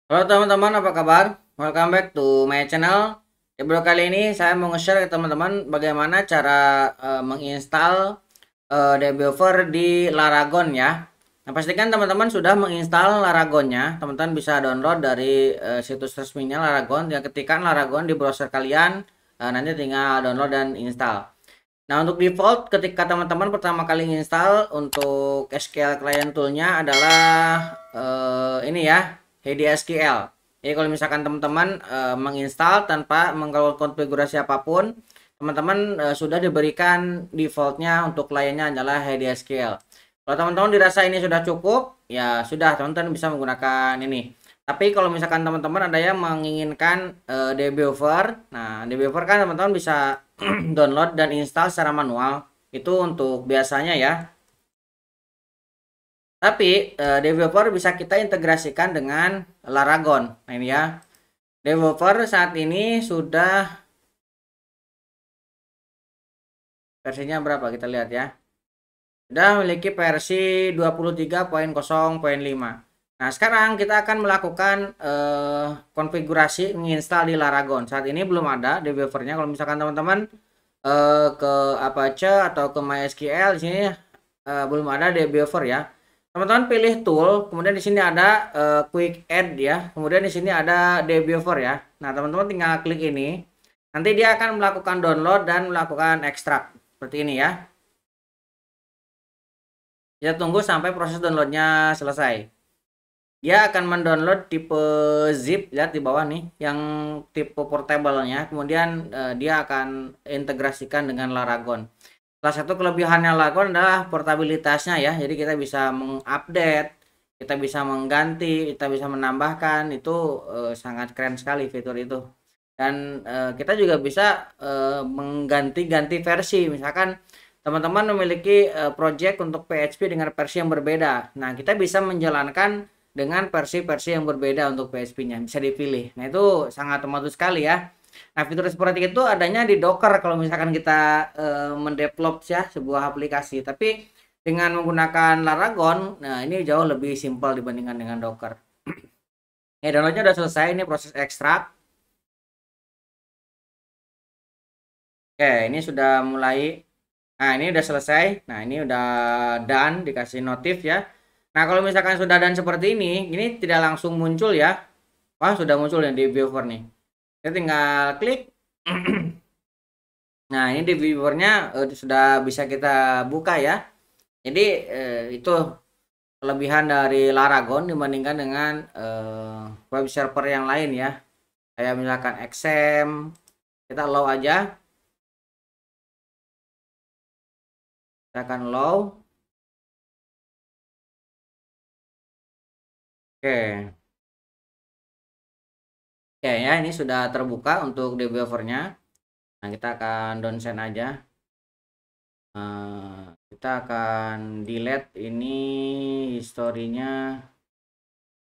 Halo teman-teman, apa kabar? Welcome back to my channel. Di video kali ini saya mau nge-share ke teman-teman bagaimana cara menginstal Developer di Laragon ya. Nah, pastikan teman-teman sudah menginstal Laragonnya. Teman-teman bisa download dari situs resminya Laragon. Ya, ketikkan Laragon di browser kalian, nanti tinggal download dan install. Nah, untuk default ketika teman-teman pertama kali install untuk SQL client toolnya adalah ini ya, HDSQL. Jadi kalau misalkan teman-teman menginstal tanpa mengkonfigurasi apapun, teman-teman sudah diberikan defaultnya untuk kliennya adalah HDSQL. Kalau teman-teman dirasa ini sudah cukup, ya sudah teman-teman bisa menggunakan ini. Tapi kalau misalkan teman-teman ada yang menginginkan dbuffer, nah dbuffer kan teman-teman bisa download dan install secara manual. Itu untuk biasanya ya. Tapi developer bisa kita integrasikan dengan Laragon. Nah ini ya. Developer saat ini sudah versinya berapa? Kita lihat ya. Sudah memiliki versi 23.0.5. Nah, sekarang kita akan melakukan konfigurasi menginstal di Laragon. Saat ini belum ada developernya. Kalau misalkan teman-teman ke Apache atau ke MySQL di sini belum ada developer ya. Teman-teman pilih tool, kemudian di sini ada quick add ya. Kemudian di sini ada developer ya. Nah, teman-teman tinggal klik ini. Nanti dia akan melakukan download dan melakukan ekstrak seperti ini ya. Kita tunggu sampai proses downloadnya selesai. Dia akan mendownload tipe zip, lihat di bawah nih, yang tipe portable-nya. Kemudian dia akan integrasikan dengan Laragon. Salah satu kelebihannya Laragon adalah portabilitasnya ya. Jadi kita bisa mengupdate, kita bisa mengganti, kita bisa menambahkan. Itu sangat keren sekali fitur itu. Dan kita juga bisa mengganti-ganti versi. Misalkan teman-teman memiliki project untuk PHP dengan versi yang berbeda. Nah, kita bisa menjalankan dengan versi-versi yang berbeda untuk PHP-nya. Bisa dipilih. Nah, itu sangat membantu sekali ya. Nah, fitur seperti itu adanya di Docker kalau misalkan kita mendevelop ya sebuah aplikasi. Tapi dengan menggunakan Laragon, nah ini jauh lebih simpel dibandingkan dengan Docker. Ya, downloadnya udah selesai. Ini proses ekstrak. Oke, ini sudah mulai. Nah, ini udah selesai. Nah, ini udah done, dikasih notif ya. Nah, kalau misalkan sudah done seperti ini tidak langsung muncul ya. Wah, sudah muncul ya di viewer nih. Kita tinggal klik. Nah, ini di viewernya sudah bisa kita buka ya. Jadi, itu kelebihan dari Laragon dibandingkan dengan web server yang lain ya. Kayak misalkan XM, kita allow aja. Kita akan allow. Oke. Oke ya, ini sudah terbuka untuk developernya. Nah, kita akan downsend aja. Kita akan delete ini historinya.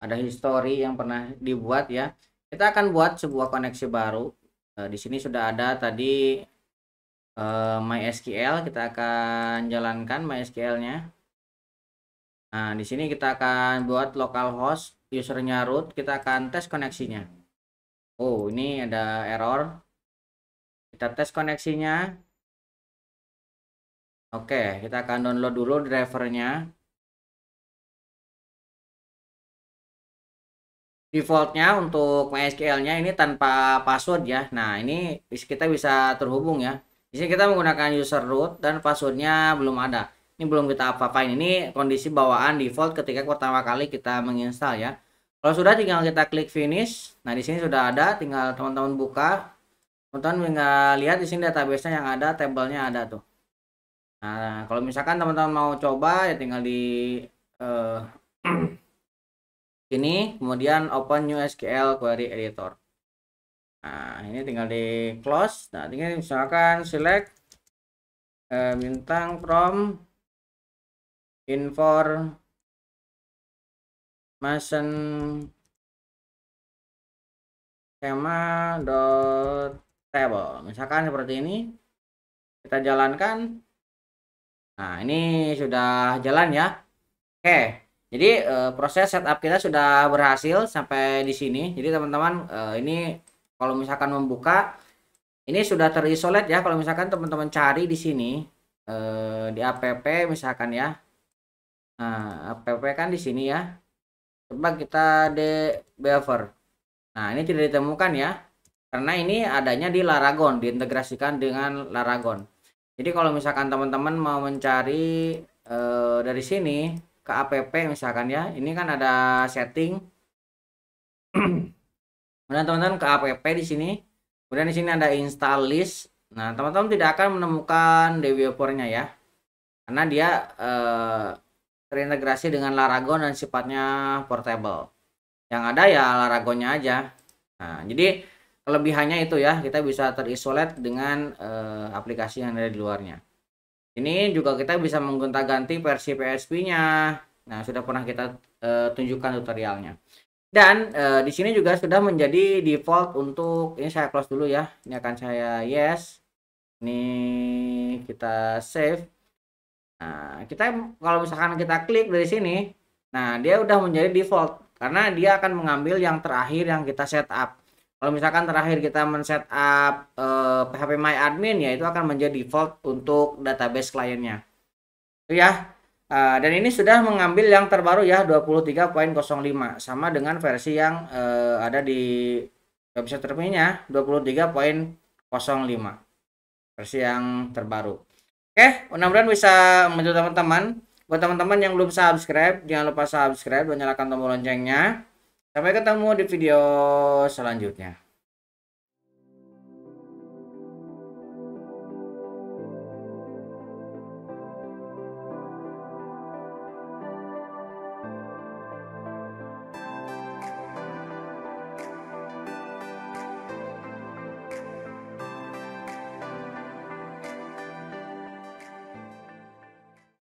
Ada history yang pernah dibuat ya. Kita akan buat sebuah koneksi baru. Di sini sudah ada tadi MySQL. Kita akan jalankan MySQL-nya. Nah, di sini kita akan buat localhost, usernya root. Kita akan tes koneksinya. Oh, ini ada error. Kita tes koneksinya. Oke, kita akan download dulu drivernya. Defaultnya untuk MySQL-nya ini tanpa password ya. Nah, ini kita bisa terhubung ya. Di sini kita menggunakan user root dan passwordnya belum ada. Ini belum kita apa-apain. Ini kondisi bawaan default ketika pertama kali kita menginstal ya. Kalau sudah tinggal kita klik finish. Nah, di sini sudah ada, tinggal teman-teman buka. Teman-teman tinggal lihat di sini database-nya yang ada, tabelnya ada tuh. Nah, kalau misalkan teman-teman mau coba ya tinggal di sini, kemudian open new SQL query editor. Nah, ini tinggal di close. Nah, tinggal misalkan select bintang from information schema dot table. Misalkan seperti ini. Kita jalankan. Nah, ini sudah jalan ya. Oke. Jadi proses setup kita sudah berhasil sampai di sini. Jadi teman-teman ini kalau misalkan membuka ini sudah terisolat ya. Kalau misalkan teman-teman cari di sini di app misalkan ya. Nah, app kan di sini ya. Coba kita debuffer. Nah, ini tidak ditemukan ya. Karena ini adanya di Laragon, diintegrasikan dengan Laragon. Jadi kalau misalkan teman-teman mau mencari dari sini ke app misalkan ya, ini kan ada setting. Kemudian teman-teman ke app di sini. Kemudian di sini ada install list. Nah, teman-teman tidak akan menemukan developernya ya. Karena dia terintegrasi dengan Laragon dan sifatnya portable. Yang ada ya Laragonnya aja. Nah, jadi kelebihannya itu ya, kita bisa terisolat dengan aplikasi yang ada di luarnya. Ini juga kita bisa menggonta-ganti versi PHP-nya. Nah, sudah pernah kita tunjukkan tutorialnya. Dan di sini juga sudah menjadi default untuk ini, saya close dulu ya. Ini akan saya yes. Ini kita save. Nah, kita kalau misalkan kita klik dari sini, nah dia udah menjadi default karena dia akan mengambil yang terakhir yang kita setup. Kalau misalkan terakhir kita men-setup PHP My Admin ya itu akan menjadi default untuk database kliennya. Itu ya. Dan ini sudah mengambil yang terbaru ya 23.05 sama dengan versi yang ada di website resminya 23.05 versi yang terbaru. Oke, mudah-mudahan bisa membantu teman-teman. Buat teman-teman yang belum subscribe, jangan lupa subscribe dan nyalakan tombol loncengnya. Sampai ketemu di video selanjutnya.